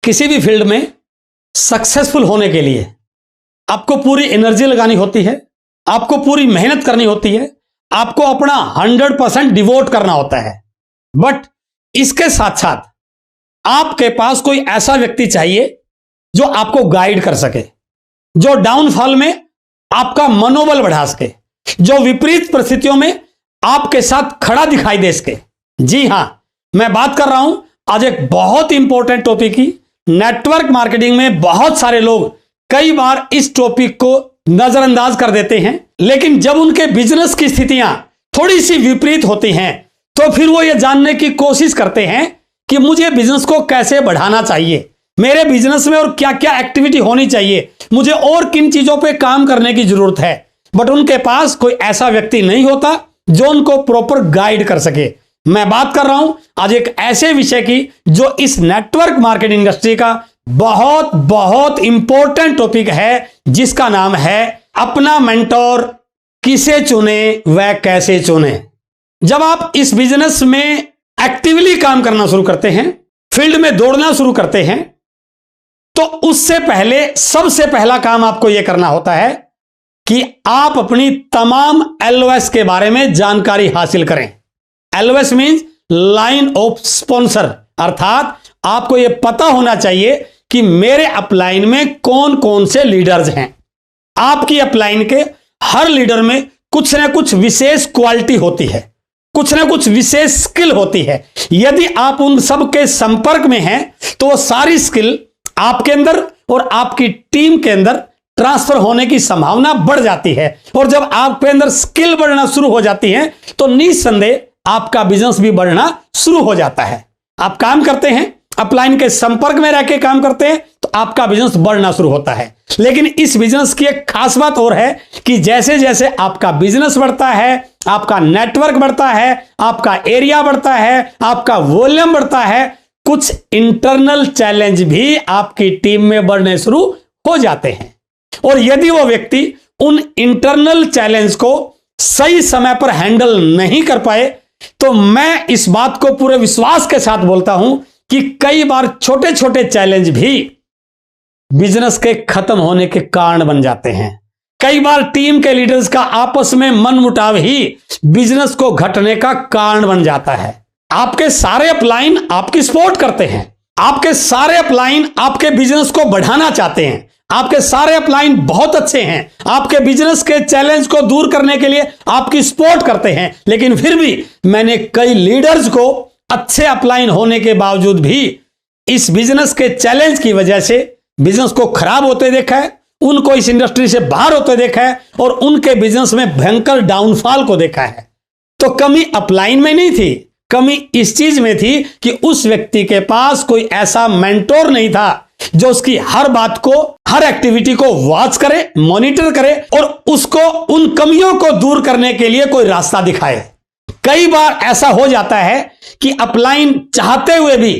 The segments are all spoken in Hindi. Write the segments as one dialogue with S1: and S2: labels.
S1: किसी भी फील्ड में सक्सेसफुल होने के लिए आपको पूरी एनर्जी लगानी होती है, आपको पूरी मेहनत करनी होती है, आपको अपना 100% डिवोट करना होता है। बट इसके साथ साथ आपके पास कोई ऐसा व्यक्ति चाहिए जो आपको गाइड कर सके, जो डाउनफॉल में आपका मनोबल बढ़ा सके, जो विपरीत परिस्थितियों में आपके साथ खड़ा दिखाई दे सके। जी हां, मैं बात कर रहा हूं आज एक बहुत इंपॉर्टेंट टॉपिक की। नेटवर्क मार्केटिंग में बहुत सारे लोग कई बार इस टॉपिक को नजरअंदाज कर देते हैं, लेकिन जब उनके बिजनेस की स्थितियां थोड़ी सी विपरीत होती हैं तो फिर वो ये जानने की कोशिश करते हैं कि मुझे बिजनेस को कैसे बढ़ाना चाहिए, मेरे बिजनेस में और क्या क्या एक्टिविटी होनी चाहिए, मुझे और किन चीजों पे काम करने की जरूरत है। बट उनके पास कोई ऐसा व्यक्ति नहीं होता जो उनको प्रॉपर गाइड कर सके। मैं बात कर रहा हूं आज एक ऐसे विषय की जो इस नेटवर्क मार्केटिंग इंडस्ट्री का बहुत बहुत इंपॉर्टेंट टॉपिक है, जिसका नाम है अपना मेंटोर किसे चुने व कैसे चुने। जब आप इस बिजनेस में एक्टिवली काम करना शुरू करते हैं, फील्ड में दौड़ना शुरू करते हैं, तो उससे पहले सबसे पहला काम आपको यह करना होता है कि आप अपनी तमाम एलओएस के बारे में जानकारी हासिल करें। LOS means line of sponsor, अर्थात आपको यह पता होना चाहिए कि मेरे अपलाइन में कौन कौन से लीडर्स हैं। आपकी अपलाइन के हर लीडर में कुछ ना कुछ विशेष क्वालिटी होती है, कुछ ना कुछ विशेष स्किल होती है। यदि आप उन सब के संपर्क में हैं तो वो सारी स्किल आपके अंदर और आपकी टीम के अंदर ट्रांसफर होने की संभावना बढ़ जाती है। और जब आपके अंदर स्किल बढ़ना शुरू हो जाती है तो निस्संदेह आपका बिजनेस भी बढ़ना शुरू हो जाता है। आप काम करते हैं, अपलाइन के संपर्क में रह के काम करते हैं तो आपका बिजनेस बढ़ना शुरू होता है। लेकिन इस बिजनेस की एक खास बात और है कि जैसे जैसे आपका बिजनेस बढ़ता है, आपका नेटवर्क बढ़ता है, आपका एरिया बढ़ता है, आपका वॉल्यूम बढ़ता है, कुछ इंटरनल चैलेंज भी आपकी टीम में बढ़ने शुरू हो जाते हैं। और यदि वो व्यक्ति उन इंटरनल चैलेंज को सही समय पर हैंडल नहीं कर पाए तो मैं इस बात को पूरे विश्वास के साथ बोलता हूं कि कई बार छोटे छोटे चैलेंज भी बिजनेस के खत्म होने के कारण बन जाते हैं। कई बार टीम के लीडर्स का आपस में मनमुटाव ही बिजनेस को घटने का कारण बन जाता है। आपके सारे अपलाइन आपकी सपोर्ट करते हैं, आपके सारे अपलाइन आपके बिजनेस को बढ़ाना चाहते हैं, आपके सारे अपलाइन बहुत अच्छे हैं, आपके बिजनेस के चैलेंज को दूर करने के लिए आपकी सपोर्ट करते हैं, लेकिन फिर भी मैंने कई लीडर्स को अच्छे अपलाइन होने के बावजूद भी इस बिजनेस के चैलेंज की वजह से बिजनेस को खराब होते देखा है, उनको इस इंडस्ट्री से बाहर होते देखा है और उनके बिजनेस में भयंकर डाउनफॉल को देखा है। तो कमी अपलाइन में नहीं थी, कमी इस चीज में थी कि उस व्यक्ति के पास कोई ऐसा मेंटोर नहीं था जो उसकी हर बात को, हर एक्टिविटी को वॉच करे, मॉनिटर करे और उसको उन कमियों को दूर करने के लिए कोई रास्ता दिखाए। कई बार ऐसा हो जाता है कि अपलाइन चाहते हुए भी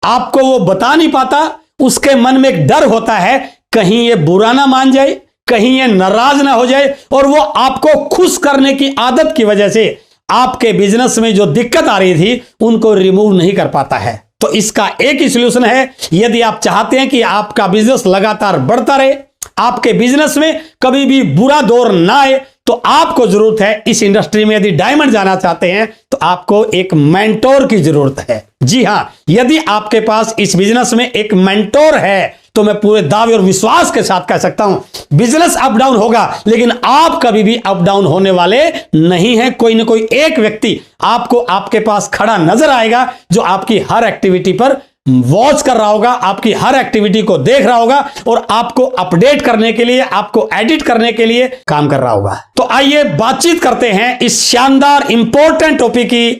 S1: आपको वो बता नहीं पाता, उसके मन में एक डर होता है कहीं ये बुरा ना मान जाए, कहीं ये नाराज ना हो जाए, और वो आपको खुश करने की आदत की वजह से आपके बिजनेस में जो दिक्कत आ रही थी उनको रिमूव नहीं कर पाता है। तो इसका एक ही सॉल्यूशन है, यदि आप चाहते हैं कि आपका बिजनेस लगातार बढ़ता रहे, आपके बिजनेस में कभी भी बुरा दौर ना आए, तो आपको जरूरत है इस इंडस्ट्री में यदि डायमंड जाना चाहते हैं तो आपको एक मेंटोर की जरूरत है। जी हां, यदि आपके पास इस बिजनेस में एक मेंटोर है तो मैं पूरे दावे और विश्वास के साथ कह सकता हूं बिजनेस अप डाउन होगा लेकिन आप कभी भी अप डाउन होने वाले नहीं हैं। कोई ना कोई एक व्यक्ति आपको आपके पास खड़ा नजर आएगा जो आपकी हर एक्टिविटी पर वॉच कर रहा होगा, आपकी हर एक्टिविटी को देख रहा होगा और आपको अपडेट करने के लिए, आपको एडिट करने के लिए काम कर रहा होगा। तो आइए बातचीत करते हैं इस शानदार इंपॉर्टेंट टॉपिक की,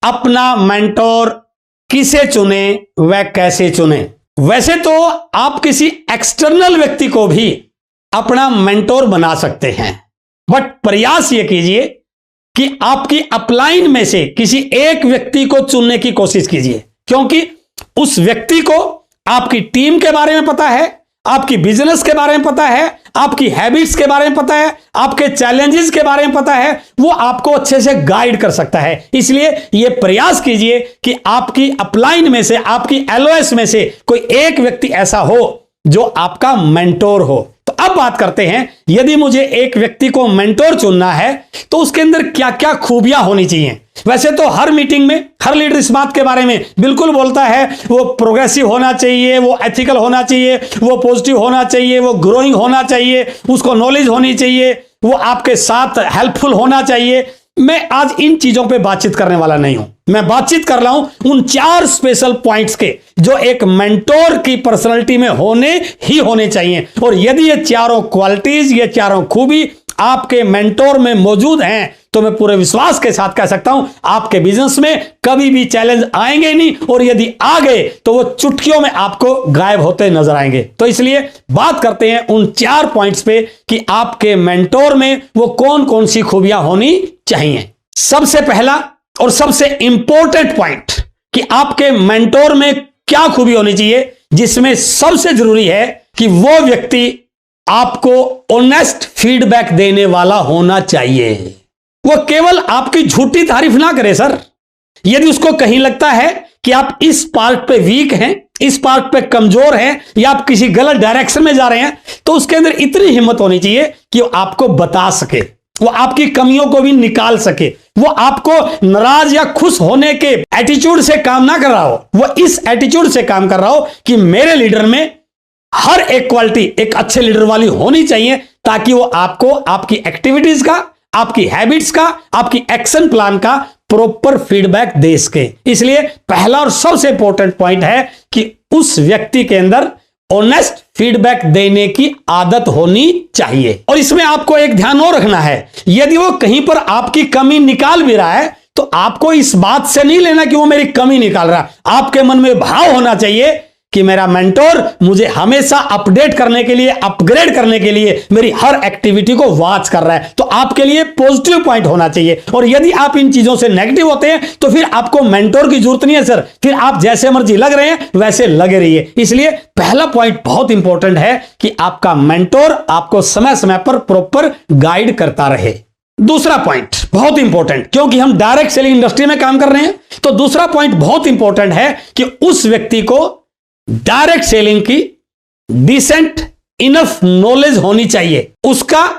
S1: अपना मेंटोर किसे चुने व कैसे चुने। वैसे तो आप किसी एक्सटर्नल व्यक्ति को भी अपना मेंटोर बना सकते हैं, बट प्रयास यह कीजिए कि आपकी अपलाइन में से किसी एक व्यक्ति को चुनने की कोशिश कीजिए, क्योंकि उस व्यक्ति को आपकी टीम के बारे में पता है, आपकी बिजनेस के बारे में पता है, आपकी हैबिट्स के बारे में पता है, आपके चैलेंजेस के बारे में पता है, वो आपको अच्छे से गाइड कर सकता है। इसलिए यह प्रयास कीजिए कि आपकी अपलाइन में से, आपकी एलओएस में से कोई एक व्यक्ति ऐसा हो जो आपका मेंटोर हो। तो अब बात करते हैं, यदि मुझे एक व्यक्ति को मेंटोर चुनना है तो उसके अंदर क्या क्या खूबियां होनी चाहिए। वैसे तो हर मीटिंग में हर लीडर इस बात के बारे में बिल्कुल बोलता है, वो प्रोग्रेसिव होना चाहिए, वो एथिकल होना चाहिए, वो पॉजिटिव होना चाहिए, वो ग्रोइंग होना चाहिए, उसको नॉलेज होनी चाहिए, वो आपके साथ हेल्पफुल होना चाहिए। मैं आज इन चीजों पे बातचीत करने वाला नहीं हूं। मैं बातचीत कर रहा हूं उन 4 स्पेशल पॉइंट्स के जो एक मेंटोर की पर्सनालिटी में होने ही होने चाहिए। और यदि ये चारों क्वालिटीज, ये चारों खूबी आपके मेंटोर में मौजूद हैं तो मैं पूरे विश्वास के साथ कह सकता हूं आपके बिजनेस में कभी भी चैलेंज आएंगे नहीं, और यदि आ गए तो वो चुटकियों में आपको गायब होते नजर आएंगे। तो इसलिए बात करते हैं उन 4 पॉइंट्स पे कि आपके मेंटोर में वो कौन कौन सी खूबियां होनी चाहिए। सबसे पहला और सबसे इंपॉर्टेंट पॉइंट कि आपके मेंटोर में क्या खूबी होनी चाहिए, जिसमें सबसे जरूरी है कि वो व्यक्ति आपको ऑनेस्ट फीडबैक देने वाला होना चाहिए। वो केवल आपकी झूठी तारीफ ना करे सर। यदि उसको कहीं लगता है कि आप इस पार्ट पे वीक हैं, इस पार्ट पे कमजोर हैं, या आप किसी गलत डायरेक्शन में जा रहे हैं, तो उसके अंदर इतनी हिम्मत होनी चाहिए कि वो आपको बता सके, वो आपकी कमियों को भी निकाल सके। वो आपको नाराज या खुश होने के एटीट्यूड से काम ना कर रहा हो, वो इस एटीट्यूड से काम कर रहा हो कि मेरे लीडर में हर एक क्वालिटी एक अच्छे लीडर वाली होनी चाहिए, ताकि वो आपको आपकी एक्टिविटीज का, आपकी हैबिट्स का, आपकी एक्शन प्लान का प्रॉपर फीडबैक दे सके। इसलिए पहला और सबसे इंपॉर्टेंट पॉइंट है कि उस व्यक्ति के अंदर ऑनेस्ट फीडबैक देने की आदत होनी चाहिए। और इसमें आपको एक ध्यान और रखना है, यदि वो कहीं पर आपकी कमी निकाल भी रहा है तो आपको इस बात से नहीं लेना कि वो मेरी कमी निकाल रहा है। आपके मन में भाव होना चाहिए कि मेरा मेंटोर मुझे हमेशा अपडेट करने के लिए, अपग्रेड करने के लिए मेरी हर एक्टिविटी को वॉच कर रहा है। तो आपके लिए पॉजिटिव पॉइंट होना चाहिए। और यदि आप इन चीजों से नेगेटिव होते हैं तो फिर आपको मेंटोर की जरूरत नहीं है सर, फिर आप जैसे मर्जी लग रहे हैं वैसे लगे रहिए। इसलिए पहला पॉइंट बहुत इंपॉर्टेंट है कि आपका मेंटोर आपको समय समय पर प्रॉपर गाइड करता रहे। दूसरा पॉइंट बहुत इंपॉर्टेंट, क्योंकि हम डायरेक्ट सेलिंग इंडस्ट्री में काम कर रहे हैं, तो दूसरा पॉइंट बहुत इंपॉर्टेंट है कि उस व्यक्ति को डायरेक्ट सेलिंग की डिसेंट इनफ नॉलेज होनी चाहिए, उसका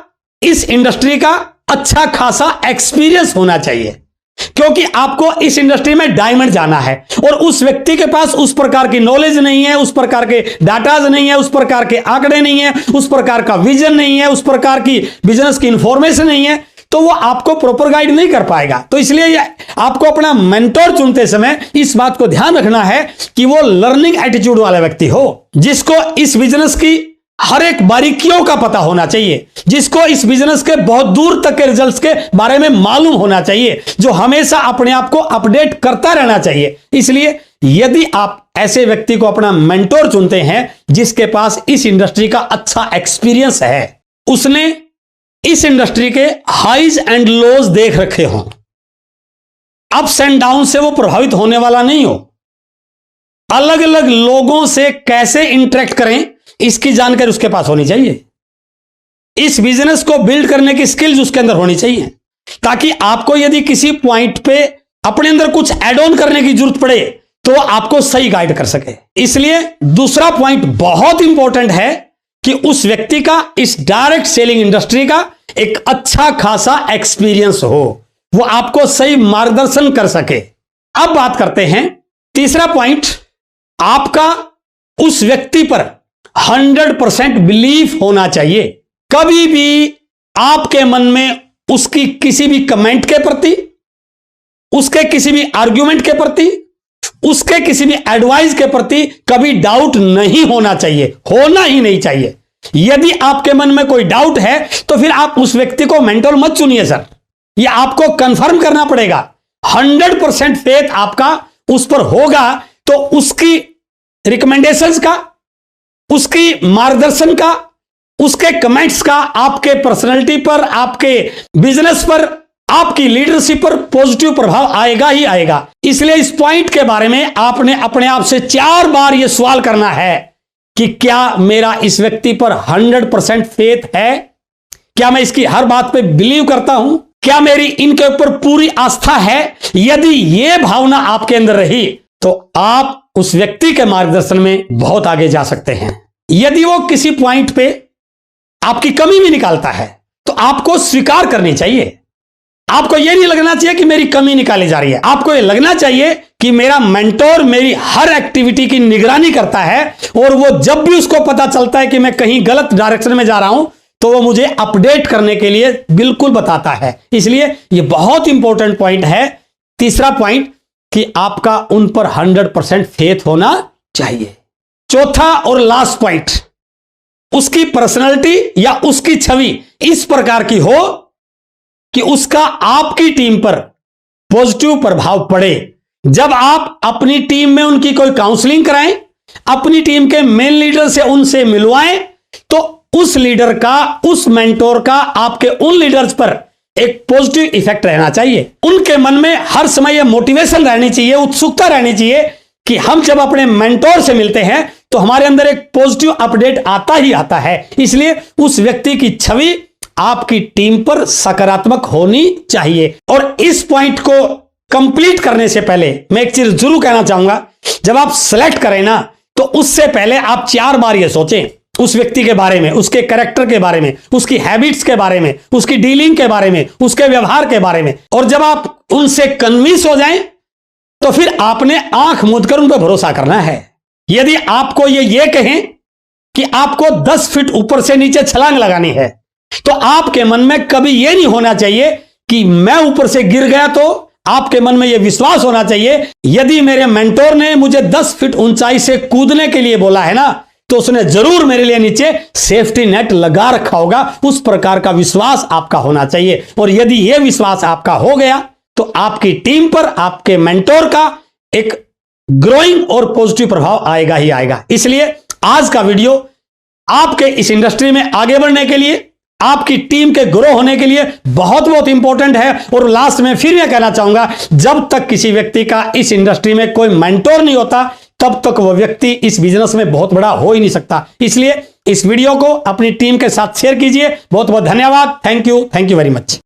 S1: इस इंडस्ट्री का अच्छा खासा एक्सपीरियंस होना चाहिए। क्योंकि आपको इस इंडस्ट्री में डायमंड जाना है और उस व्यक्ति के पास उस प्रकार की नॉलेज नहीं है, उस प्रकार के डाटाज नहीं है, उस प्रकार के आंकड़े नहीं है, उस प्रकार का विजन नहीं है, उस प्रकार की बिजनेस की इंफॉर्मेशन नहीं है, तो वो आपको प्रॉपर गाइड नहीं कर पाएगा। तो इसलिए आपको अपना मेंटोर चुनते समय इस बात को ध्यान रखना है कि वो लर्निंग एटीट्यूड वाला व्यक्ति हो, जिसको इस बिजनेस की हर एक बारीकियों का पता होना चाहिए, जिसको इस बिजनेस के बहुत दूर तक के रिजल्ट्स के बारे में मालूम होना चाहिए, जो हमेशा अपने आप को अपडेट करता रहना चाहिए। इसलिए यदि आप ऐसे व्यक्ति को अपना मेंटोर चुनते हैं जिसके पास इस इंडस्ट्री का अच्छा एक्सपीरियंस है, उसने इस इंडस्ट्री के हाइज एंड लोज देख रखे हों, अप्स एंड डाउन से वो प्रभावित होने वाला नहीं हो, अलग अलग लोगों से कैसे इंटरेक्ट करें इसकी जानकारी उसके पास होनी चाहिए, इस बिजनेस को बिल्ड करने की स्किल्स उसके अंदर होनी चाहिए, ताकि आपको यदि किसी पॉइंट पे अपने अंदर कुछ एड ऑन करने की जरूरत पड़े तो आपको सही गाइड कर सके। इसलिए दूसरा पॉइंट बहुत इंपॉर्टेंट है कि उस व्यक्ति का इस डायरेक्ट सेलिंग इंडस्ट्री का एक अच्छा खासा एक्सपीरियंस हो, वो आपको सही मार्गदर्शन कर सके। अब बात करते हैं तीसरा पॉइंट, आपका उस व्यक्ति पर 100% बिलीफ होना चाहिए। कभी भी आपके मन में उसकी किसी भी कमेंट के प्रति, उसके किसी भी आर्ग्यूमेंट के प्रति, उसके किसी भी एडवाइस के प्रति कभी डाउट नहीं होना चाहिए, होना ही नहीं चाहिए। यदि आपके मन में कोई डाउट है तो फिर आप उस व्यक्ति को मेंटोर मत चुनिए सर, यह आपको कंफर्म करना पड़ेगा। 100% फेथ आपका उस पर होगा तो उसकी रिकमेंडेशंस का, उसकी मार्गदर्शन का, उसके कमेंट्स का आपके पर्सनैलिटी पर, आपके बिजनेस पर, आपकी लीडरशिप पर पॉजिटिव प्रभाव आएगा ही आएगा। इसलिए इस पॉइंट के बारे में आपने अपने आप से 4 बार यह सवाल करना है कि क्या मेरा इस व्यक्ति पर 100% फेथ है, क्या मैं इसकी हर बात पे बिलीव करता हूं, क्या मेरी इनके ऊपर पूरी आस्था है। यदि यह भावना आपके अंदर रही तो आप उस व्यक्ति के मार्गदर्शन में बहुत आगे जा सकते हैं। यदि वो किसी पॉइंट पे आपकी कमी भी निकालता है तो आपको स्वीकार करनी चाहिए। आपको यह नहीं लगना चाहिए कि मेरी कमी निकाली जा रही है, आपको यह लगना चाहिए कि मेरा मेंटोर मेरी हर एक्टिविटी की निगरानी करता है और वो जब भी उसको पता चलता है कि मैं कहीं गलत डायरेक्शन में जा रहा हूं तो वो मुझे अपडेट करने के लिए बिल्कुल बताता है। इसलिए यह बहुत इंपॉर्टेंट पॉइंट है। तीसरा पॉइंट कि आपका उन पर 100% फेथ होना चाहिए। चौथा और लास्ट पॉइंट, उसकी पर्सनैलिटी या उसकी छवि इस प्रकार की हो कि उसका आपकी टीम पर पॉजिटिव प्रभाव पड़े। जब आप अपनी टीम में उनकी कोई काउंसलिंग कराएं, अपनी टीम के मेन लीडर से उनसे मिलवाएं, तो उस लीडर का, उस मेंटोर का आपके उन लीडर्स पर एक पॉजिटिव इफेक्ट रहना चाहिए। उनके मन में हर समय यह मोटिवेशन रहनी चाहिए, उत्सुकता रहनी चाहिए कि हम जब अपने मेंटोर से मिलते हैं तो हमारे अंदर एक पॉजिटिव अपडेट आता ही आता है। इसलिए उस व्यक्ति की छवि आपकी टीम पर सकारात्मक होनी चाहिए। और इस पॉइंट को कंप्लीट करने से पहले मैं एक चीज जरूर कहना चाहूंगा, जब आप सेलेक्ट करें ना तो उससे पहले आप 4 बार यह सोचें उस व्यक्ति के बारे में, उसके कैरेक्टर के बारे में, उसकी हैबिट्स के बारे में, उसकी डीलिंग के बारे में, उसके व्यवहार के बारे में। और जब आप उनसे कन्विंस हो जाएं तो फिर आपने आंख मूंद कर उन पर भरोसा करना है। यदि आपको ये कहें कि आपको 10 फीट ऊपर से नीचे छलांग लगानी है तो आपके मन में कभी यह नहीं होना चाहिए कि मैं ऊपर से गिर गया। तो आपके मन में यह विश्वास होना चाहिए, यदि मेरे मेंटोर ने मुझे 10 फीट ऊंचाई से कूदने के लिए बोला है ना तो उसने जरूर मेरे लिए नीचे सेफ्टी नेट लगा रखा होगा। उस प्रकार का विश्वास आपका होना चाहिए। और यदि यह विश्वास आपका हो गया तो आपकी टीम पर आपके मेंटोर का एक ग्रोइंग और पॉजिटिव प्रभाव आएगा ही आएगा। इसलिए आज का वीडियो आपके इस इंडस्ट्री में आगे बढ़ने के लिए, आपकी टीम के ग्रो होने के लिए बहुत बहुत इंपॉर्टेंट है। और लास्ट में फिर मैं कहना चाहूंगा, जब तक किसी व्यक्ति का इस इंडस्ट्री में कोई मेंटोर नहीं होता तब तक वह व्यक्ति इस बिजनेस में बहुत बड़ा हो ही नहीं सकता। इसलिए इस वीडियो को अपनी टीम के साथ शेयर कीजिए। बहुत बहुत धन्यवाद। Thank you very much.